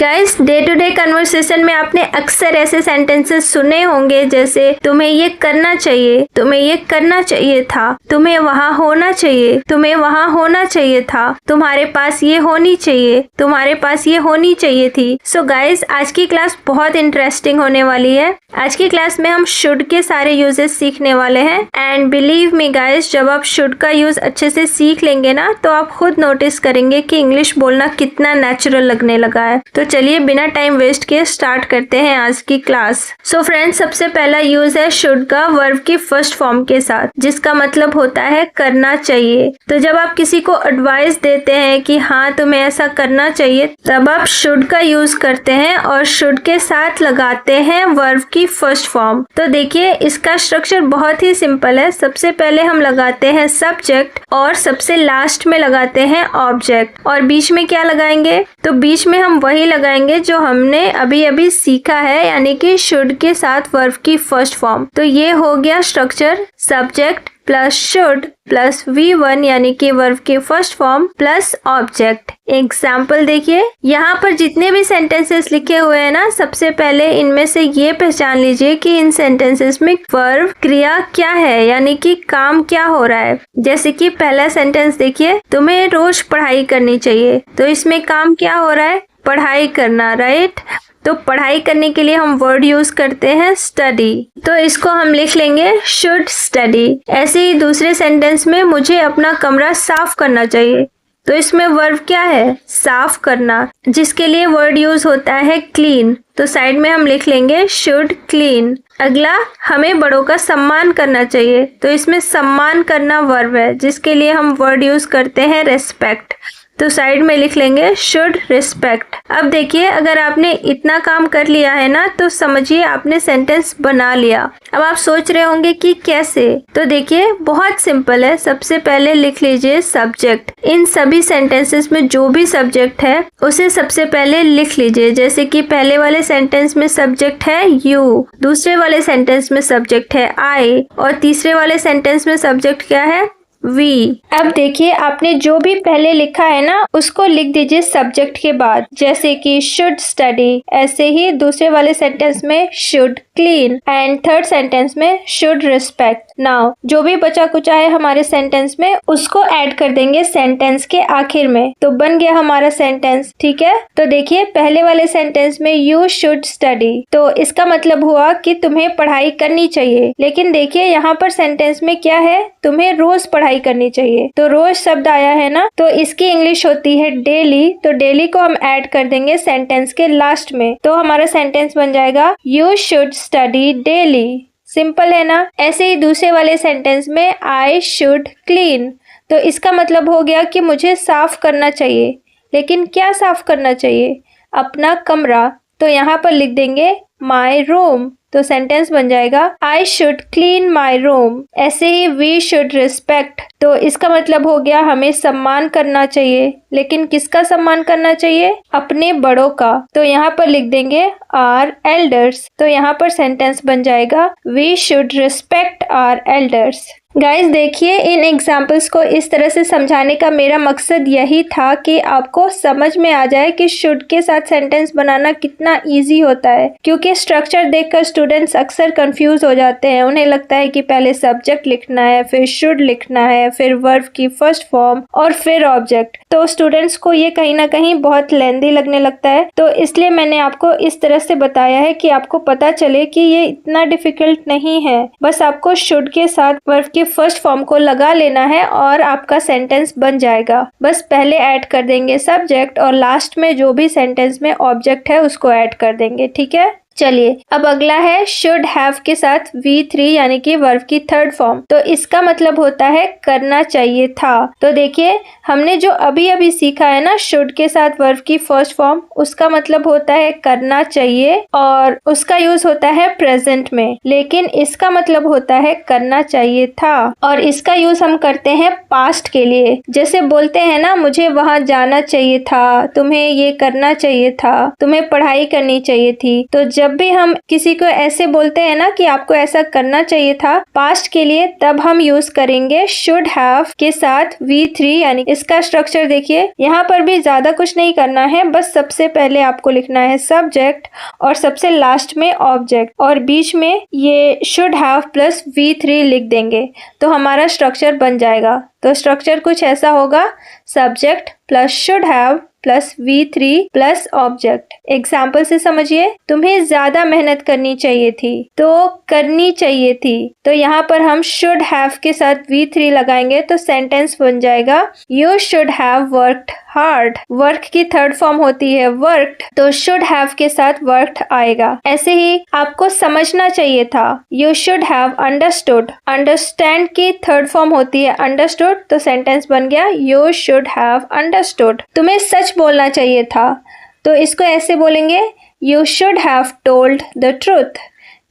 Guys, day to day conversation में आपने अक्सर ऐसे सेंटेंसेस सुने होंगे जैसे तुम्हें ये करना चाहिए, तुम्हें ये करना चाहिए था, तुम्हें वहाँ होना चाहिए, तुम्हें वहाँ होना चाहिए था, तुम्हारे पास ये होनी चाहिए, तुम्हारे पास ये होनी चाहिए थी। सो गाइस, आज की क्लास बहुत इंटरेस्टिंग होने वाली है। आज की क्लास में हम शुड के सारे यूजेस सीखने वाले हैं एंड बिलीव मी गाइस, जब आप शुड का यूज अच्छे से सीख लेंगे ना तो आप खुद नोटिस करेंगे कि इंग्लिश बोलना कितना नेचुरल लगने लगा है। तो चलिए बिना टाइम वेस्ट किए स्टार्ट करते हैं आज की क्लास। सो फ्रेंड्स, सबसे पहला यूज है शुड का वर्ब की फर्स्ट फॉर्म के साथ, जिसका मतलब होता है करना चाहिए। तो जब आप किसी को एडवाइस देते हैं कि हाँ तुम्हें ऐसा करना चाहिए, तब आप शुड का यूज करते हैं और शुड के साथ लगाते हैं वर्ब की फर्स्ट फॉर्म। तो देखिए, इसका स्ट्रक्चर बहुत ही सिंपल है। सबसे पहले हम लगाते हैं सब्जेक्ट और सबसे लास्ट में लगाते हैं ऑब्जेक्ट, और बीच में क्या लगाएंगे? तो बीच में हम वही लगाएंगे जो हमने अभी अभी सीखा है, यानी कि शुड के साथ वर्ब की फर्स्ट फॉर्म। तो ये हो गया structure, subject plus should plus V1 यानी कि वर्ब की first form plus object. Example देखिए, यहाँ पर जितने भी सेंटेंसेस लिखे हुए हैं ना, सबसे पहले इनमें से ये पहचान लीजिए कि इन सेंटेंसेस में वर्ब क्रिया क्या है, यानी कि काम क्या हो रहा है। जैसे कि पहला सेंटेंस देखिए, तुम्हें रोज पढ़ाई करनी चाहिए, तो इसमें काम क्या हो रहा है? पढ़ाई करना, राइट। तो पढ़ाई करने के लिए हम वर्ड यूज करते हैं स्टडी, तो इसको हम लिख लेंगे शुड स्टडी। ऐसे ही दूसरे सेंटेंस में मुझे अपना कमरा साफ करना चाहिए, तो इसमें वर्ब क्या है? साफ करना, जिसके लिए वर्ड यूज होता है क्लीन। तो साइड में हम लिख लेंगे शुड क्लीन। अगला, हमें बड़ों का सम्मान करना चाहिए, तो इसमें सम्मान करना वर्ब है, जिसके लिए हम वर्ड यूज करते हैं रेस्पेक्ट। तो साइड में लिख लेंगे शुड रिस्पेक्ट। अब देखिए, अगर आपने इतना काम कर लिया है ना, तो समझिए आपने सेंटेंस बना लिया। अब आप सोच रहे होंगे कि कैसे? तो देखिए, बहुत सिंपल है। सबसे पहले लिख लीजिए सब्जेक्ट। इन सभी सेंटेंसेस में जो भी सब्जेक्ट है उसे सबसे पहले लिख लीजिए। जैसे कि पहले वाले सेंटेंस में सब्जेक्ट है यू, दूसरे वाले सेंटेंस में सब्जेक्ट है आई, और तीसरे वाले सेंटेंस में सब्जेक्ट क्या है? वी। अब देखिए, आपने जो भी पहले लिखा है ना, उसको लिख दीजिए सब्जेक्ट के बाद। जैसे कि शुड स्टडी, ऐसे ही दूसरे वाले सेंटेंस में should clean and third sentence में शुड रिस्पेक्ट। नाउ जो भी बचा कुचा है हमारे सेंटेंस में, उसको ऐड कर देंगे सेंटेंस के आखिर में, तो बन गया हमारा सेंटेंस। ठीक है, तो देखिए, पहले वाले सेंटेंस में यू शुड स्टडी, तो इसका मतलब हुआ कि तुम्हें पढ़ाई करनी चाहिए। लेकिन देखिए, यहाँ पर सेंटेंस में क्या है? तुम्हें रोज पढ़ाई करनी चाहिए। तो रोज शब्द आया है ना, तो इसकी इंग्लिश होती है डेली। तो डेली को हम ऐड कर देंगे सेंटेंस के लास्ट में, तो हमारा सेंटेंस बन जाएगा you should study daily. Simple है ना। ऐसे ही दूसरे वाले सेंटेंस में आई शुड क्लीन, तो इसका मतलब हो गया कि मुझे साफ करना चाहिए। लेकिन क्या साफ करना चाहिए? अपना कमरा। तो यहाँ पर लिख देंगे माई रूम, तो सेंटेंस बन जाएगा I should clean my room. ऐसे ही वी शुड रिस्पेक्ट, तो इसका मतलब हो गया हमें सम्मान करना चाहिए। लेकिन किसका सम्मान करना चाहिए? अपने बड़ों का। तो यहाँ पर लिख देंगे आर एल्डर्स, तो यहाँ पर सेंटेंस बन जाएगा we should respect our elders. Guys देखिए, इन एग्जाम्पल्स को इस तरह से समझाने का मेरा मकसद यही था कि आपको समझ में आ जाए कि शुड के साथ सेंटेंस बनाना कितना इजी होता है। क्योंकि स्ट्रक्चर देखकर स्टूडेंट्स अक्सर कंफ्यूज हो जाते हैं। उन्हें लगता है कि पहले सब्जेक्ट लिखना है, फिर शुड लिखना है, फिर वर्ब की फर्स्ट फॉर्म और फिर ऑब्जेक्ट। तो स्टूडेंट्स को ये कहीं ना कहीं बहुत लेंदी लगने लगता है। तो इसलिए मैंने आपको इस तरह से बताया है कि आपको पता चले कि ये इतना डिफिकल्ट नहीं है। बस आपको शुड के साथ वर्ब की फर्स्ट फॉर्म को लगा लेना है और आपका सेंटेंस बन जाएगा। बस पहले ऐड कर देंगे सब्जेक्ट और लास्ट में जो भी सेंटेंस में ऑब्जेक्ट है उसको ऐड कर देंगे। ठीक है, चलिए अब अगला है शुड हैव के साथ V3 यानी कि वर्ब की थर्ड फॉर्म। तो इसका मतलब होता है करना चाहिए था। तो देखिए, हमने जो अभी अभी सीखा है ना शुड के साथ वर्ब की फर्स्ट फॉर्म, उसका मतलब होता है करना चाहिए और उसका यूज होता है प्रेजेंट में। लेकिन इसका मतलब होता है करना चाहिए था, और इसका यूज हम करते हैं पास्ट के लिए। जैसे बोलते हैं ना, मुझे वहां जाना चाहिए था, तुम्हें ये करना चाहिए था, तुम्हें पढ़ाई करनी चाहिए थी। तो जब भी हम किसी को ऐसे बोलते हैं ना कि आपको ऐसा करना चाहिए था पास्ट के लिए, तब हम यूज करेंगे शुड हैव के साथ V3। यानी इसका स्ट्रक्चर देखिए, यहाँ पर भी ज्यादा कुछ नहीं करना है, बस सबसे पहले आपको लिखना है सब्जेक्ट और सबसे लास्ट में ऑब्जेक्ट और बीच में ये शुड हैव प्लस V3 लिख देंगे तो हमारा स्ट्रक्चर बन जाएगा। तो स्ट्रक्चर कुछ ऐसा होगा, subject plus should have plus V3 plus object. Example से समझिए, तुम्हें ज्यादा मेहनत करनी चाहिए थी तो करनी चाहिए थी, तो यहाँ पर हम शुड हैव के साथ V3 लगाएंगे तो सेंटेंस बन जाएगा you should have worked hard. Work की थर्ड फॉर्म होती है वर्कड, तो शुड हैव के साथ वर्कड आएगा। ऐसे ही आपको समझना चाहिए था, you should have understood. Understand की थर्ड फॉर्म होती है अंडरस्टूड, तो सेंटेंस बन गया यू शुड हैव अंडरस्टूड। तुम्हें सच बोलना चाहिए था, तो इसको ऐसे बोलेंगे you should have told the truth.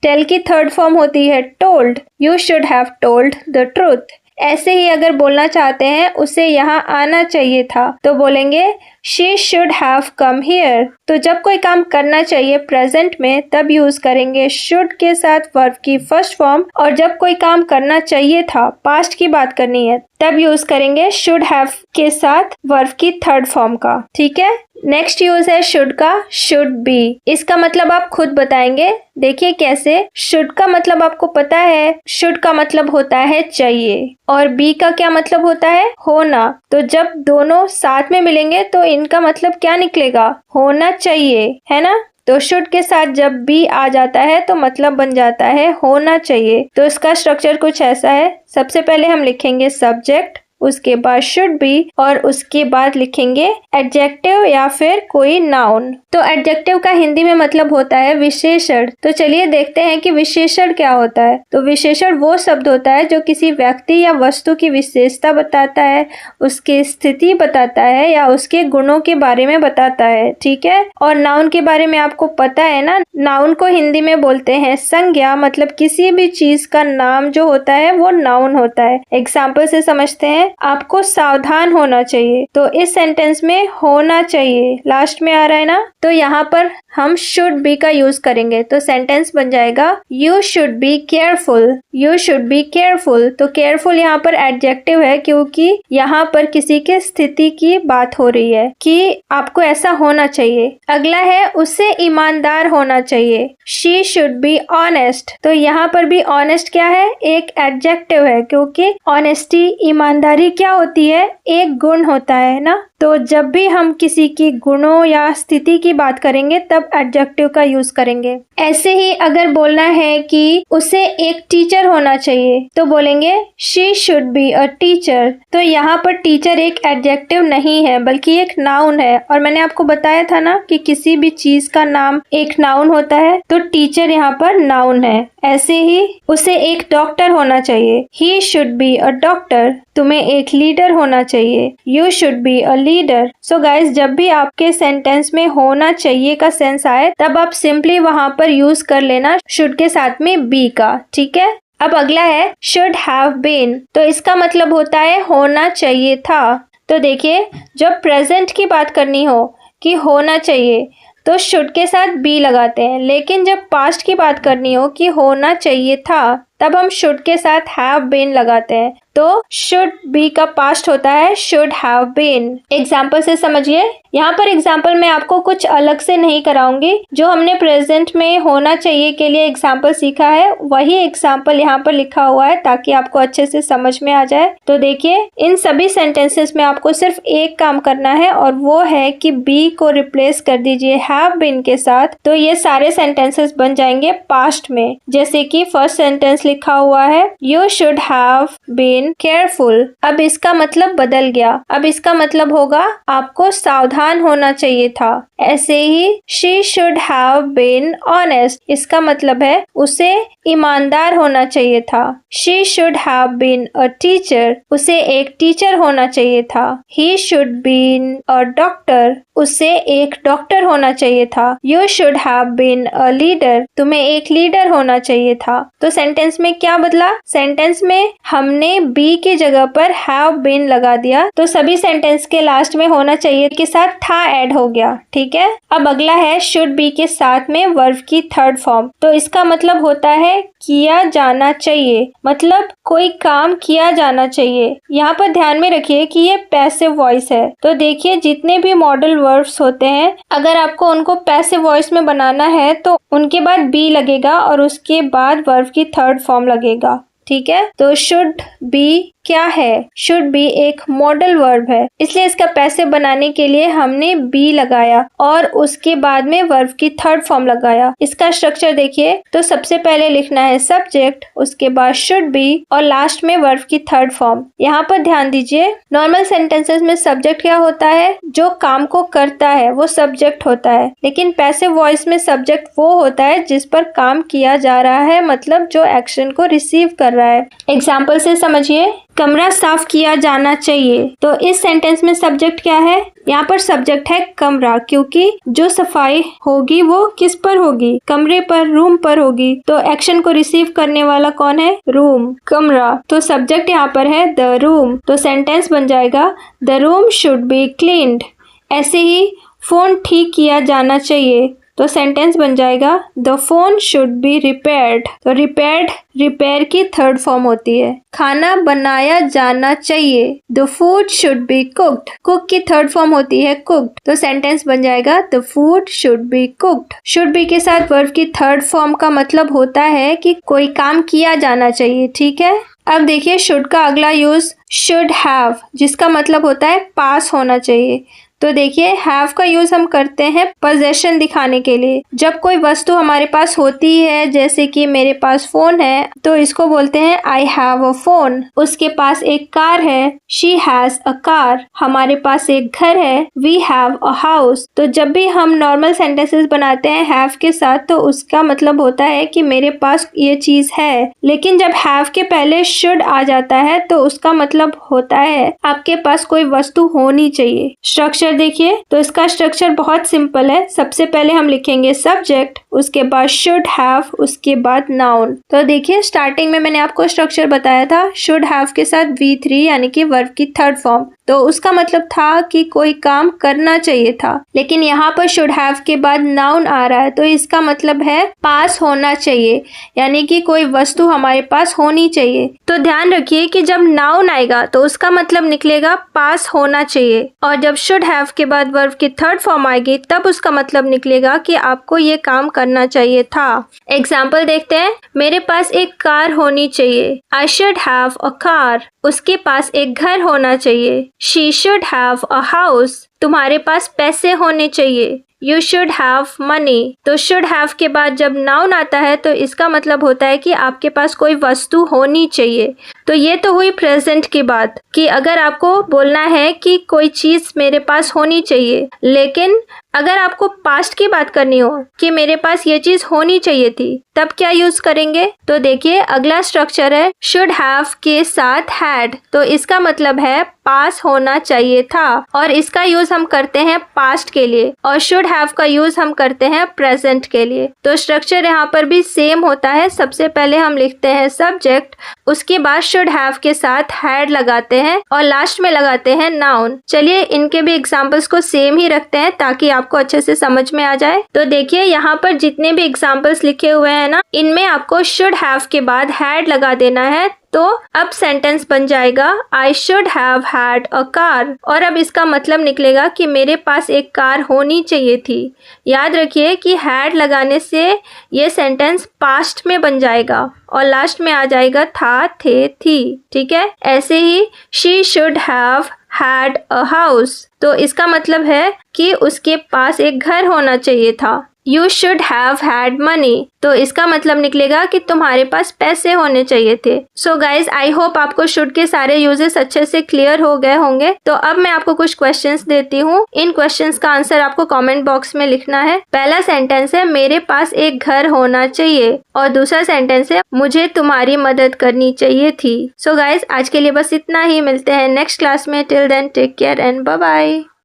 Tell की थर्ड फॉर्म होती है told, you should have told the truth. ऐसे ही अगर बोलना चाहते हैं उसे यहाँ आना चाहिए था, तो बोलेंगे she should have come here. तो जब कोई काम करना चाहिए प्रेजेंट में तब यूज करेंगे शुड के साथ वर्ब की फर्स्ट फॉर्म, और जब कोई काम करना चाहिए था पास्ट की बात करनी है तब यूज करेंगे शुड हैव के साथ वर्ब की थर्ड फॉर्म का। ठीक है, नेक्स्ट यूज है शुड का, शुड बी। इसका मतलब आप खुद बताएंगे, देखिए कैसे। शुड का मतलब आपको पता है, शुड का मतलब होता है चाहिए और बी का क्या मतलब होता है, होना। तो जब दोनों साथ में मिलेंगे तो इनका मतलब क्या निकलेगा, होना चाहिए, है ना। तो शुड के साथ जब बी आ जाता है तो मतलब बन जाता है होना चाहिए। तो इसका स्ट्रक्चर कुछ ऐसा है, सबसे पहले हम लिखेंगे सब्जेक्ट, उसके बाद शुड बी और उसके बाद लिखेंगे एडजेक्टिव या फिर कोई नाउन। तो एडजेक्टिव का हिंदी में मतलब होता है विशेषण। तो चलिए देखते हैं कि विशेषण क्या होता है। तो विशेषण वो शब्द होता है जो किसी व्यक्ति या वस्तु की विशेषता बताता है, उसकी स्थिति बताता है या उसके गुणों के बारे में बताता है। ठीक है, और नाउन के बारे में आपको पता है ना, नाउन को हिंदी में बोलते हैं संज्ञा, मतलब किसी भी चीज का नाम जो होता है वो नाउन होता है। एग्जाम्पल से समझते हैं, आपको सावधान होना चाहिए, तो इस सेंटेंस में होना चाहिए लास्ट में आ रहा है ना, तो यहाँ पर हम शुड बी का यूज करेंगे तो सेंटेंस बन जाएगा you should be careful. You should be careful, तो केयरफुल यहाँ पर एडजेक्टिव है क्योंकि यहाँ पर किसी के स्थिति की बात हो रही है कि आपको ऐसा होना चाहिए। अगला है उसे ईमानदार होना चाहिए, शी शुड बी ऑनेस्ट। तो यहाँ पर भी ऑनेस्ट क्या है, एक एडजेक्टिव है क्योंकि ऑनेस्टी, ईमानदारी क्या होती है, एक गुण होता है ना। तो जब भी हम किसी की गुणों या स्थिति की बात करेंगे तब एडजेक्टिव का यूज करेंगे। ऐसे ही अगर बोलना है कि उसे एक टीचर होना चाहिए तो बोलेंगे she should be a teacher. तो यहाँ पर टीचर एक एडजेक्टिव नहीं है बल्कि एक नाउन है, और मैंने आपको बताया था ना कि किसी भी चीज का नाम एक नाउन होता है, तो टीचर यहाँ पर नाउन है। ऐसे ही उसे एक डॉक्टर होना चाहिए, he should be a doctor. तुम्हें एक लीडर होना चाहिए, you should be a leader. So guys, जब भी आपके सेंटेंस में होना चाहिए का सेंस आए तब आप सिंपली वहां पर यूज कर लेना शुड के साथ में बी का। ठीक है, अब अगला है शुड हैव बीन। तो इसका मतलब होता है होना चाहिए था। तो देखिए, जब प्रेजेंट की बात करनी हो कि होना चाहिए तो शुड के साथ बी लगाते हैं, लेकिन जब पास्ट की बात करनी हो कि होना चाहिए था तब हम शुड के साथ हैव बीन लगाते हैं। तो शुड बी का पास्ट होता है शुड हैव बीन। एग्जाम्पल से समझिए, यहाँ पर एग्जाम्पल मैं आपको कुछ अलग से नहीं कराऊंगी, जो हमने प्रेजेंट में होना चाहिए के लिए एग्जाम्पल सीखा है वही एग्जाम्पल यहाँ पर लिखा हुआ है ताकि आपको अच्छे से समझ में आ जाए। तो देखिए, इन सभी सेंटेंसेस में आपको सिर्फ एक काम करना है और वो है कि बी को रिप्लेस कर दीजिए हैव बीन के साथ, तो ये सारे सेंटेंसेस बन जाएंगे पास्ट में। जैसे कि फर्स्ट सेंटेंस लिखा हुआ है you should have been careful. अब इसका मतलब बदल गया, अब इसका मतलब होगा आपको सावधान होना चाहिए था। ऐसे ही she should have been honest, इसका मतलब है उसे ईमानदार होना चाहिए था। She should have been a teacher, उसे एक टीचर होना चाहिए था। He should been a doctor, उसे एक डॉक्टर होना चाहिए था। You should have been a leader, तुम्हें एक लीडर होना चाहिए था। तो सेंटेंस में क्या बदला, सेंटेंस में हमने हमने बी की जगह पर हैव बीन लगा दिया तो सभी सेंटेंस के लास्ट में होना चाहिए के साथ था ऐड हो गया। ठीक है, अब अगला है शुड बी के साथ में वर्ब की थर्ड फॉर्म। तो इसका मतलब होता है किया जाना चाहिए, मतलब कोई काम किया जाना चाहिए। यहाँ पर ध्यान में रखिए कि ये पैसिव वॉइस है। तो देखिए जितने भी मॉडल वर्ब्स होते हैं, अगर आपको उनको पैसिव वॉइस में बनाना है तो उनके बाद बी लगेगा और उसके बाद वर्ब की थर्ड फॉर्म लगेगा। ठीक है, तो शुड बी क्या है? शुड बी एक मॉडल वर्ब है, इसलिए इसका पैसिव बनाने के लिए हमने बी लगाया और उसके बाद में वर्ब की थर्ड फॉर्म लगाया। इसका स्ट्रक्चर देखिए, तो सबसे पहले लिखना है सब्जेक्ट, उसके बाद शुड बी और लास्ट में वर्ब की थर्ड फॉर्म। यहाँ पर ध्यान दीजिए, नॉर्मल सेंटेंसेस में सब्जेक्ट क्या होता है? जो काम को करता है वो सब्जेक्ट होता है, लेकिन पैसिव वॉइस में सब्जेक्ट वो होता है जिस पर काम किया जा रहा है, मतलब जो एक्शन को रिसीव कर रहा है। एग्जाम्पल से समझिए, कमरा साफ किया जाना चाहिए। तो इस सेंटेंस में सब्जेक्ट क्या है? यहाँ पर सब्जेक्ट है कमरा, क्योंकि जो सफाई होगी वो किस पर होगी? कमरे पर, रूम पर होगी। तो एक्शन को रिसीव करने वाला कौन है? रूम, कमरा। तो सब्जेक्ट यहाँ पर है द रूम। तो सेंटेंस बन जाएगा the room should be cleaned. ऐसे ही फोन ठीक किया जाना चाहिए, तो सेंटेंस बन जाएगा the phone should be repaired. तो रिपेयर्ड रिपेयर की थर्ड फॉर्म होती है। खाना बनाया जाना चाहिए, the food should be cooked. Cook की थर्ड फॉर्म होती है कुक्ड, तो सेंटेंस बन जाएगा the food should be cooked. Should be के साथ वर्ब की थर्ड फॉर्म का मतलब होता है कि कोई काम किया जाना चाहिए। ठीक है, अब देखिए शुड का अगला यूज शुड हैव, जिसका मतलब होता है पास होना चाहिए। तो देखिए हैव का यूज हम करते हैं पोजेशन दिखाने के लिए। जब कोई वस्तु हमारे पास होती है, जैसे कि मेरे पास फोन है, तो इसको बोलते हैं आई हैव अ फोन। उसके पास एक कार है, शी हैज अ कार। हमारे पास एक घर है, वी हैव अ हाउस। तो जब भी हम नॉर्मल सेंटेंसेस बनाते हैं हैव के साथ, तो उसका मतलब होता है कि मेरे पास ये चीज है। लेकिन जब हैव के पहले शुड आ जाता है तो उसका मतलब होता है आपके पास कोई वस्तु होनी चाहिए। स्ट्रक्चर देखिए, तो इसका स्ट्रक्चर बहुत सिंपल है। सबसे पहले हम लिखेंगे सब्जेक्ट, उसके बाद शुड हैव, उसके बाद नाउन। तो देखिए स्टार्टिंग में मैंने आपको स्ट्रक्चर बताया था, शुड हैव के साथ V3 यानी कि वर्ब की थर्ड फॉर्म। तो उसका मतलब था कि कोई काम करना चाहिए था, लेकिन यहाँ पर शुड हैव के बाद नाउन आ रहा है, तो इसका मतलब है पास होना चाहिए, यानी कि कोई वस्तु हमारे पास होनी चाहिए। तो ध्यान रखिए कि जब नाउन आएगा तो उसका मतलब निकलेगा पास होना चाहिए, और जब शुड हैव के बाद वर्ब की थर्ड फॉर्म आएगी तब उसका मतलब निकलेगा कि आपको ये काम करना चाहिए था। एग्जाम्पल देखते हैं, मेरे पास एक कार होनी चाहिए, I should have a car. उसके पास एक घर होना चाहिए, she should have a house. तुम्हारे पास पैसे होने चाहिए, यू शुड हैव मनी। तो शुड हैव के बाद जब नाउन आता है तो इसका मतलब होता है कि आपके पास कोई वस्तु होनी चाहिए। तो ये तो हुई प्रेजेंट की बात कि अगर आपको बोलना है कि कोई चीज मेरे पास होनी चाहिए, लेकिन अगर आपको पास्ट की बात करनी हो कि मेरे पास ये चीज होनी चाहिए थी, तब क्या यूज करेंगे? तो देखिए अगला स्ट्रक्चर है शुड हैव के साथ हैड। तो इसका मतलब है पास होना चाहिए था, और इसका यूज हम करते हैं पास्ट के लिए, और शुड हैव का यूज हम करते हैं प्रेजेंट के लिए। तो स्ट्रक्चर यहाँ पर भी सेम होता है। सबसे पहले हम लिखते हैं सब्जेक्ट, उसके बाद शुड हैव के साथ हैड लगाते हैं और लास्ट में लगाते हैं नाउन। चलिए इनके भी एग्जाम्पल्स को सेम ही रखते हैं ताकि आपको अच्छे से समझ में आ जाए। तो देखिए यहाँ पर जितने भी एग्जाम्पल्स लिखे हुए हैं ना, इनमें आपको शुड हैव के बाद हैड लगा देना है। तो अब सेंटेंस बन जाएगा I should have had a car, और अब इसका मतलब निकलेगा कि मेरे पास एक कार होनी चाहिए थी। याद रखिए कि हैड लगाने से ये सेंटेंस पास्ट में बन जाएगा और लास्ट में आ जाएगा था, थे, थी। ठीक है, ऐसे ही she should have had a house, तो इसका मतलब है कि उसके पास एक घर होना चाहिए था। You should have had money, तो इसका मतलब निकलेगा कि तुम्हारे पास पैसे होने चाहिए थे। सो गाइज आई होप आपको शुड के सारे यूजेस अच्छे से क्लियर हो गए होंगे। तो अब मैं आपको कुछ क्वेश्चंस देती हूँ, इन क्वेश्चंस का आंसर आपको कमेंट बॉक्स में लिखना है। पहला सेंटेंस है मेरे पास एक घर होना चाहिए, और दूसरा सेंटेंस है मुझे तुम्हारी मदद करनी चाहिए थी। सो गाइज आज के लिए बस इतना ही, मिलते हैं नेक्स्ट क्लास में। Till then take care and bye bye.